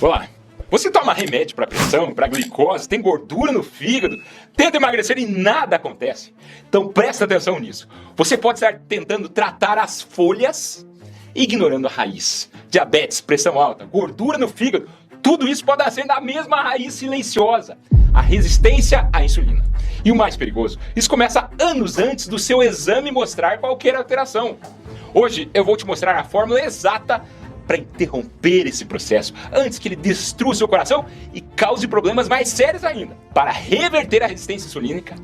Olá, você toma remédio para pressão, para glicose, tem gordura no fígado, tenta emagrecer e nada acontece. Então presta atenção nisso. Você pode estar tentando tratar as folhas, ignorando a raiz. Diabetes, pressão alta, gordura no fígado, tudo isso pode nascer da mesma raiz silenciosa, a resistência à insulina. E o mais perigoso, isso começa anos antes do seu exame mostrar qualquer alteração. Hoje eu vou te mostrar a fórmula exata para interromper esse processo antes que ele destrua seu coração e cause problemas mais sérios ainda, para reverter a resistência insulínica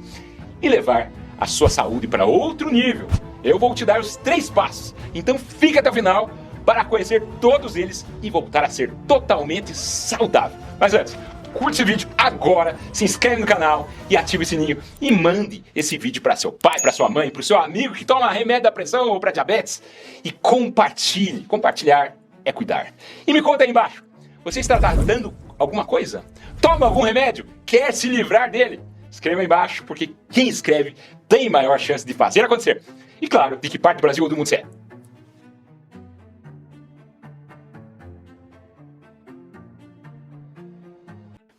e levar a sua saúde para outro nível. Eu vou te dar os 3 passos, então fica até o final para conhecer todos eles e voltar a ser totalmente saudável. Mas antes, curte esse vídeo agora, se inscreve no canal e ative o sininho e mande esse vídeo para seu pai, para sua mãe, para o seu amigo que toma remédio da pressão ou para diabetes e compartilhe. Compartilhar é cuidar. E me conta aí embaixo, você está tratando alguma coisa? Toma algum remédio? Quer se livrar dele? Escreva aí embaixo, porque quem escreve tem maior chance de fazer acontecer. E claro, de que parte do Brasil ou do mundo você é.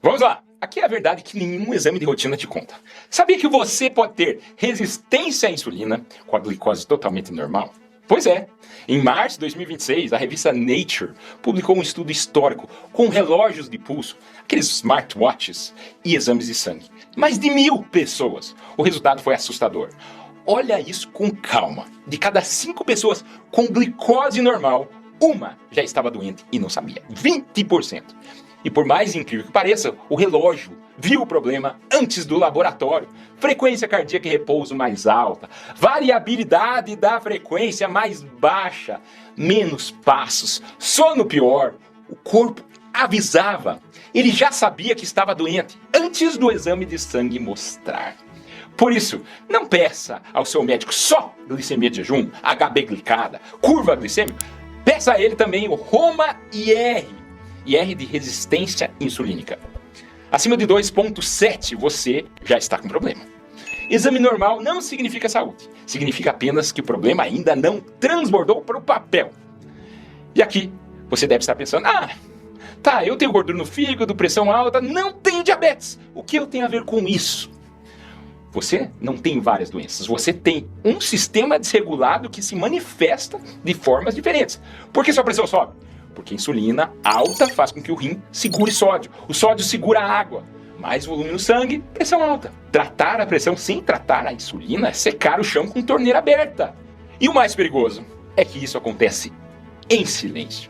Vamos lá! Aqui é a verdade que nenhum exame de rotina te conta. Sabia que você pode ter resistência à insulina com a glicose totalmente normal? Pois é. Em março de 2026, a revista Nature publicou um estudo histórico com relógios de pulso, aqueles smartwatches e exames de sangue. Mais de 1000 pessoas. O resultado foi assustador. Olha isso com calma. De cada 5 pessoas com glicose normal, uma já estava doente e não sabia. 20%. E por mais incrível que pareça, o relógio viu o problema antes do laboratório. Frequência cardíaca e repouso mais alta, variabilidade da frequência mais baixa, menos passos, sono pior. O corpo avisava. Ele já sabia que estava doente antes do exame de sangue mostrar. Por isso, não peça ao seu médico só glicemia de jejum, HB glicada, curva glicêmica. Peça a ele também o Roma-IR. IR de resistência insulínica. Acima de 2,7 você já está com problema. Exame normal não significa saúde. Significa apenas que o problema ainda não transbordou para o papel. E aqui você deve estar pensando, tá, eu tenho gordura no fígado, pressão alta, não tenho diabetes. O que eu tenho a ver com isso? Você não tem várias doenças, você tem um sistema desregulado que se manifesta de formas diferentes. Por que sua pressão sobe? Porque a insulina alta faz com que o rim segure sódio. O sódio segura a água. Mais volume no sangue, pressão alta. Tratar a pressão sem tratar a insulina é secar o chão com torneira aberta. E o mais perigoso é que isso acontece em silêncio.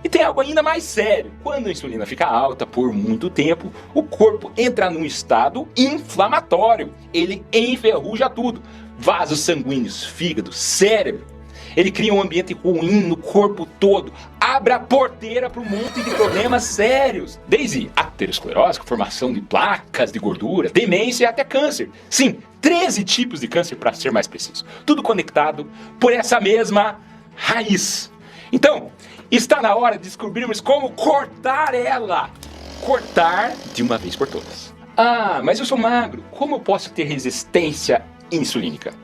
E tem algo ainda mais sério. Quando a insulina fica alta por muito tempo, o corpo entra num estado inflamatório. Ele enferruja tudo. Vasos sanguíneos, fígado, cérebro. Ele cria um ambiente ruim no corpo todo, abre a porteira para um monte de problemas sérios, desde aterosclerose, formação de placas de gordura, demência e até câncer. Sim, 13 tipos de câncer para ser mais preciso. Tudo conectado por essa mesma raiz. Então, está na hora de descobrirmos como cortar ela. Cortar de uma vez por todas. Mas eu sou magro, como eu posso ter resistência insulínica?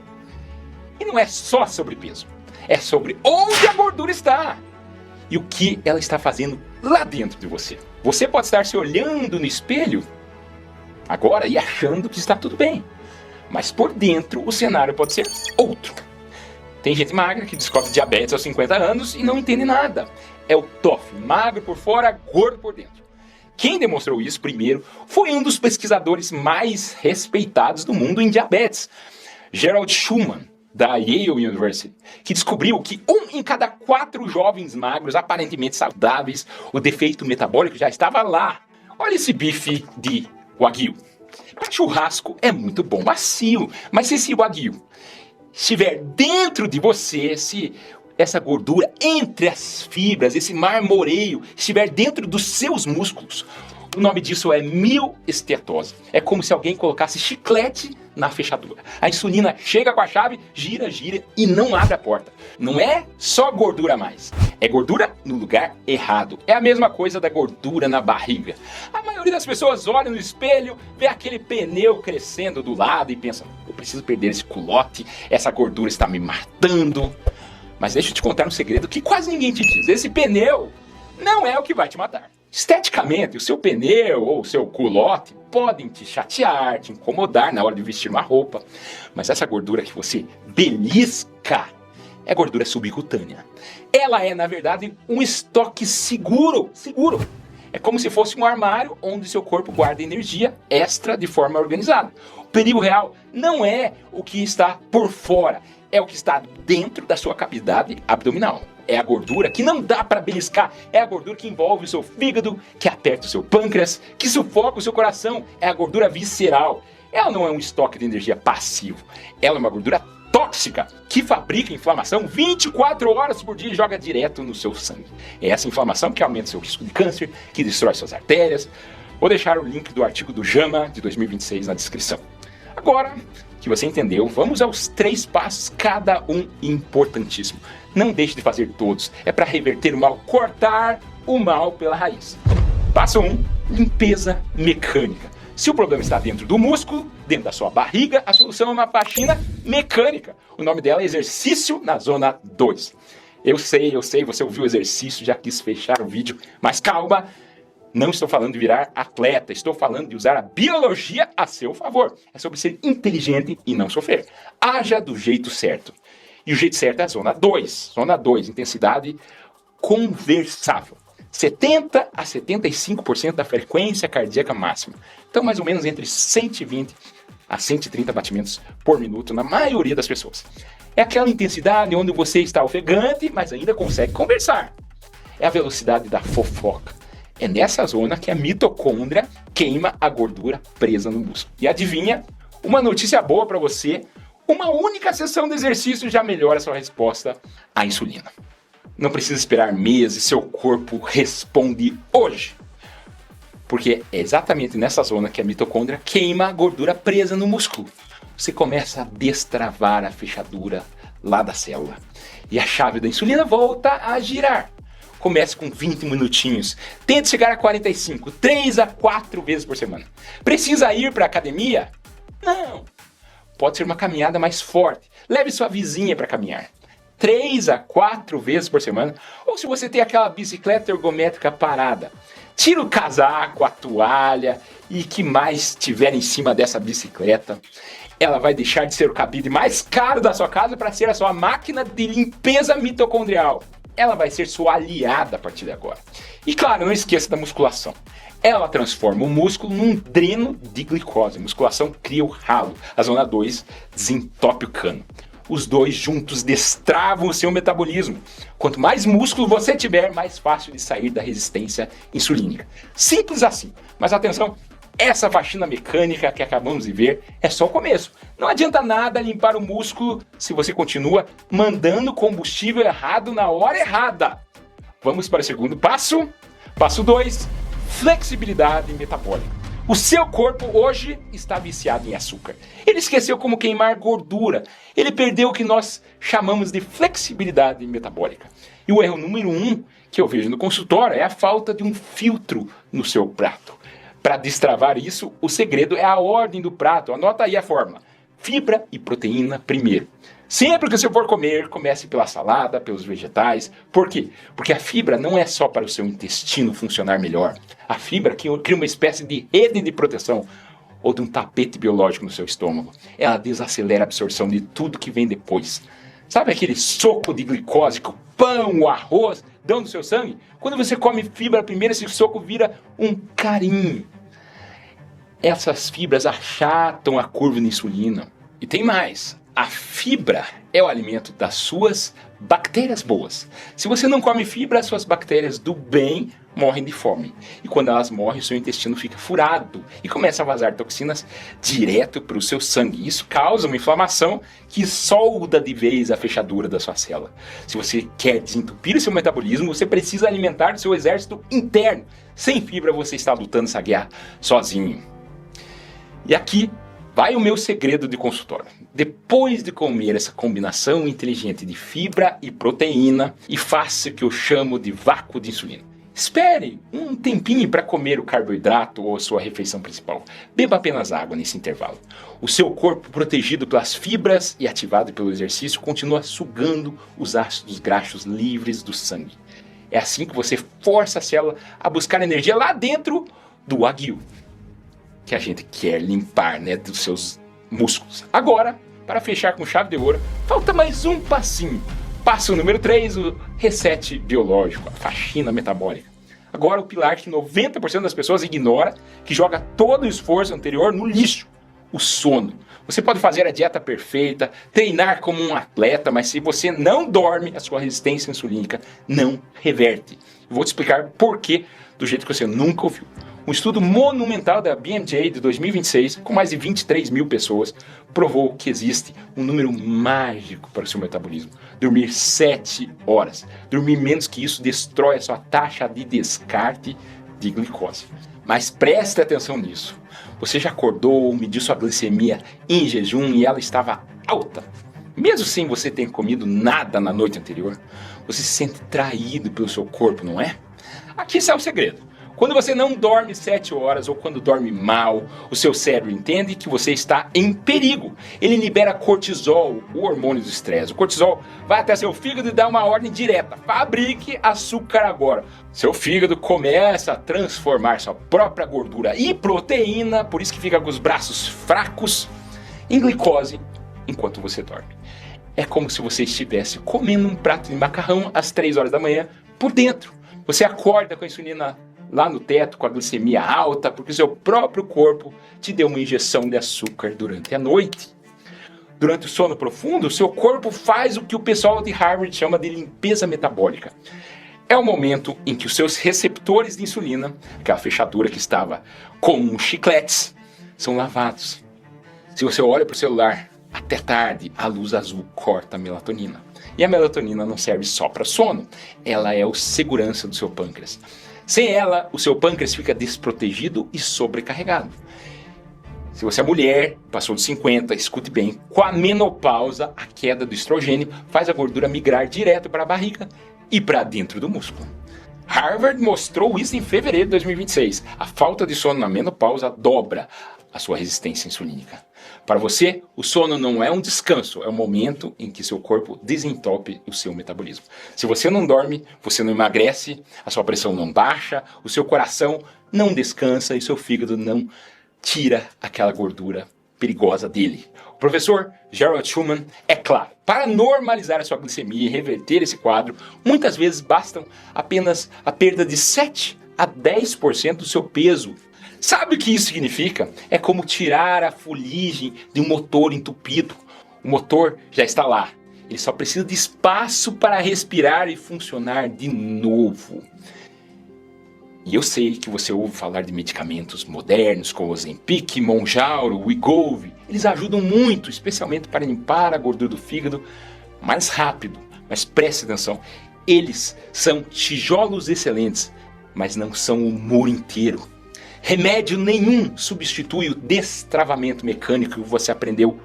E não é só sobre peso. É sobre onde a gordura está e o que ela está fazendo lá dentro de você. Você pode estar se olhando no espelho agora e achando que está tudo bem, mas por dentro o cenário pode ser outro. Tem gente magra que descobre diabetes aos 50 anos e não entende nada. É o TOF, magro por fora, gordo por dentro. Quem demonstrou isso primeiro foi um dos pesquisadores mais respeitados do mundo em diabetes, Gerald Schumann, da Yale University, que descobriu que 1 em cada 4 jovens magros aparentemente saudáveis, o defeito metabólico já estava lá. Olha esse bife de Wagyu. Para churrasco é muito bom, macio, mas se esse Wagyu estiver dentro de você, se essa gordura entre as fibras, esse marmoreio, estiver dentro dos seus músculos, o nome disso é mieloesteatose. É como se alguém colocasse chiclete na fechadura. A insulina chega com a chave, gira, gira e não abre a porta. Não é só gordura a mais. É gordura no lugar errado. É a mesma coisa da gordura na barriga. A maioria das pessoas olha no espelho, vê aquele pneu crescendo do lado e pensa, eu preciso perder esse culote, essa gordura está me matando. Mas deixa eu te contar um segredo que quase ninguém te diz. Esse pneu não é o que vai te matar. Esteticamente, o seu pneu ou o seu culote podem te chatear, te incomodar na hora de vestir uma roupa, mas essa gordura que você belisca é gordura subcutânea. Ela é, na verdade, um estoque seguro. É como se fosse um armário onde seu corpo guarda energia extra de forma organizada. O perigo real não é o que está por fora, é o que está dentro da sua cavidade abdominal. É a gordura que não dá para beliscar, é a gordura que envolve o seu fígado, que aperta o seu pâncreas, que sufoca o seu coração, é a gordura visceral. Ela não é um estoque de energia passivo, ela é uma gordura tóxica que fabrica inflamação 24 horas por dia e joga direto no seu sangue. É essa inflamação que aumenta seu risco de câncer, que destrói suas artérias. Vou deixar o link do artigo do JAMA de 2026 na descrição. Agora que você entendeu, vamos aos 3 passos, cada um importantíssimo. Não deixe de fazer todos, é para reverter o mal, cortar o mal pela raiz. Passo 1, limpeza mecânica. Se o problema está dentro do músculo, dentro da sua barriga, a solução é uma faxina mecânica. O nome dela é exercício na zona 2. Eu sei, você ouviu o exercício, já quis fechar o vídeo, mas calma, não estou falando de virar atleta, estou falando de usar a biologia a seu favor. É sobre ser inteligente e não sofrer. Haja do jeito certo. E o jeito certo é a zona 2. Zona 2, intensidade conversável. 70 a 75% da frequência cardíaca máxima. Então, mais ou menos entre 120 a 130 batimentos por minuto na maioria das pessoas. É aquela intensidade onde você está ofegante, mas ainda consegue conversar. É a velocidade da fofoca. É nessa zona que a mitocôndria queima a gordura presa no músculo. E adivinha? Uma notícia boa para você. Uma única sessão de exercício já melhora a sua resposta à insulina. Não precisa esperar meses, seu corpo responde hoje. Porque é exatamente nessa zona que a mitocôndria queima a gordura presa no músculo. Você começa a destravar a fechadura lá da célula. E a chave da insulina volta a girar. Comece com 20 minutinhos. Tente chegar a 45, 3 a 4 vezes por semana. Precisa ir para a academia? Não. Pode ser uma caminhada mais forte. Leve sua vizinha para caminhar. 3 a 4 vezes por semana. Ou se você tem aquela bicicleta ergométrica parada, tira o casaco, a toalha e o que mais tiver em cima dessa bicicleta. Ela vai deixar de ser o cabide mais caro da sua casa para ser a sua máquina de limpeza mitocondrial. Ela vai ser sua aliada a partir de agora. E claro, não esqueça da musculação. Ela transforma o músculo num dreno de glicose. A musculação cria o ralo. A zona 2 desentope o cano. Os dois juntos destravam o seu metabolismo. Quanto mais músculo você tiver, mais fácil de sair da resistência insulínica. Simples assim. Mas atenção, essa faxina mecânica que acabamos de ver é só o começo. Não adianta nada limpar o músculo se você continua mandando combustível errado na hora errada. Vamos para o segundo passo. Passo 2, flexibilidade metabólica. O seu corpo hoje está viciado em açúcar. Ele esqueceu como queimar gordura. Ele perdeu o que nós chamamos de flexibilidade metabólica. E o erro número 1 que eu vejo no consultório é a falta de um filtro no seu prato. Para destravar isso, o segredo é a ordem do prato. Anota aí a fórmula. Fibra e proteína primeiro. Sempre que você for comer, comece pela salada, pelos vegetais. Por quê? Porque a fibra não é só para o seu intestino funcionar melhor. A fibra cria uma espécie de rede de proteção ou de um tapete biológico no seu estômago. Ela desacelera a absorção de tudo que vem depois. Sabe aquele soco de glicose que o pão, o arroz dão no seu sangue? Quando você come fibra primeiro, esse soco vira um carinho. Essas fibras achatam a curva de insulina. E tem mais. A fibra é o alimento das suas bactérias boas. Se você não come fibra, suas bactérias do bem morrem de fome. E quando elas morrem, o seu intestino fica furado e começa a vazar toxinas direto para o seu sangue. Isso causa uma inflamação que solda de vez a fechadura da sua célula. Se você quer desentupir o seu metabolismo, você precisa alimentar o seu exército interno. Sem fibra, você está lutando essa guerra sozinho. E aqui vai o meu segredo de consultório. Depois de comer essa combinação inteligente de fibra e proteína, e faça o que eu chamo de vácuo de insulina. Espere um tempinho para comer o carboidrato ou a sua refeição principal. Beba apenas água nesse intervalo. O seu corpo, protegido pelas fibras e ativado pelo exercício, continua sugando os ácidos graxos livres do sangue. É assim que você força a célula a buscar energia lá dentro do aguil, que a gente quer limpar, né, dos seus músculos. Agora, para fechar com chave de ouro, falta mais um passinho. Passo número 3, o reset biológico, a faxina metabólica. Agora o pilar que 90% das pessoas ignora, que joga todo o esforço anterior no lixo, o sono. Você pode fazer a dieta perfeita, treinar como um atleta, mas se você não dorme, a sua resistência insulínica não reverte. Vou te explicar por quê, do jeito que você nunca ouviu. Um estudo monumental da BMJ de 2026, com mais de 23 mil pessoas, provou que existe um número mágico para o seu metabolismo. Dormir 7 horas. Dormir menos que isso destrói a sua taxa de descarte de glicose. Mas preste atenção nisso. Você já acordou, mediu sua glicemia em jejum e ela estava alta? Mesmo sem você ter comido nada na noite anterior, você se sente traído pelo seu corpo, não é? Aqui está o segredo. Quando você não dorme 7 horas ou quando dorme mal, o seu cérebro entende que você está em perigo. Ele libera cortisol, o hormônio do estresse. O cortisol vai até seu fígado e dá uma ordem direta: fabrique açúcar agora. Seu fígado começa a transformar sua própria gordura e proteína, por isso que fica com os braços fracos, em glicose enquanto você dorme. É como se você estivesse comendo um prato de macarrão às 3 horas da manhã por dentro. Você acorda com a insulina lá no teto, com a glicemia alta, porque o seu próprio corpo te deu uma injeção de açúcar durante a noite. Durante o sono profundo, o seu corpo faz o que o pessoal de Harvard chama de limpeza metabólica. É o momento em que os seus receptores de insulina, aquela fechadura que estava com chicletes, são lavados. Se você olha para o celular até tarde, a luz azul corta a melatonina. E a melatonina não serve só para sono, ela é o segurança do seu pâncreas. Sem ela, o seu pâncreas fica desprotegido e sobrecarregado. Se você é mulher, passou dos 50, escute bem, com a menopausa, a queda do estrogênio faz a gordura migrar direto para a barriga e para dentro do músculo. Harvard mostrou isso em fevereiro de 2026. A falta de sono na menopausa dobra a sua resistência insulínica. Para você, o sono não é um descanso, é um momento em que seu corpo desentope o seu metabolismo. Se você não dorme, você não emagrece, a sua pressão não baixa, o seu coração não descansa e seu fígado não tira aquela gordura perigosa dele. O professor Gerald Schumann é claro: para normalizar a sua glicemia e reverter esse quadro, muitas vezes bastam apenas a perda de 7 a 10% do seu peso. Sabe o que isso significa? É como tirar a fuligem de um motor entupido. O motor já está lá. Ele só precisa de espaço para respirar e funcionar de novo. E eu sei que você ouve falar de medicamentos modernos como o Ozempic, Mounjaro, Wegovy. Eles ajudam muito, especialmente para limpar a gordura do fígado mais rápido. Mas preste atenção, eles são tijolos excelentes, mas não são o muro inteiro. Remédio nenhum substitui o destravamento mecânico que você aprendeu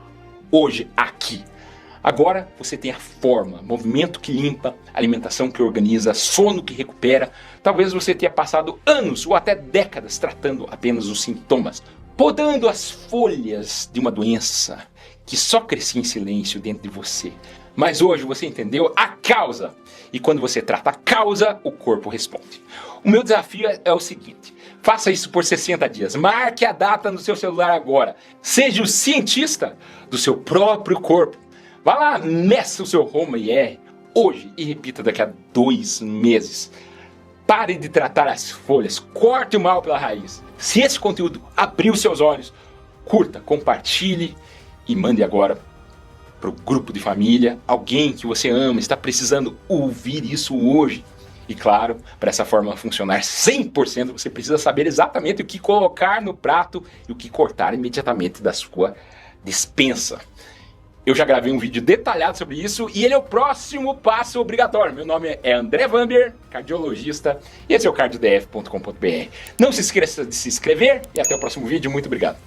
hoje aqui. Agora você tem a forma, movimento que limpa, alimentação que organiza, sono que recupera. Talvez você tenha passado anos ou até décadas tratando apenas os sintomas, podando as folhas de uma doença que só crescia em silêncio dentro de você. Mas hoje você entendeu a causa. E quando você trata a causa, o corpo responde. O meu desafio é o seguinte: faça isso por 60 dias. Marque a data no seu celular agora. Seja o cientista do seu próprio corpo. Vá lá, meça o seu HOMA-IR hoje e repita daqui a 2 meses. Pare de tratar as folhas, corte o mal pela raiz. Se esse conteúdo abriu seus olhos, curta, compartilhe e mande agora para o grupo de família. Alguém que você ama está precisando ouvir isso hoje. E claro, para essa forma funcionar 100%, você precisa saber exatamente o que colocar no prato e o que cortar imediatamente da sua despensa. Eu já gravei um vídeo detalhado sobre isso e ele é o próximo passo obrigatório. Meu nome é André Vamber, cardiologista, e esse é o cardiodf.com.br. Não se esqueça de se inscrever e até o próximo vídeo. Muito obrigado.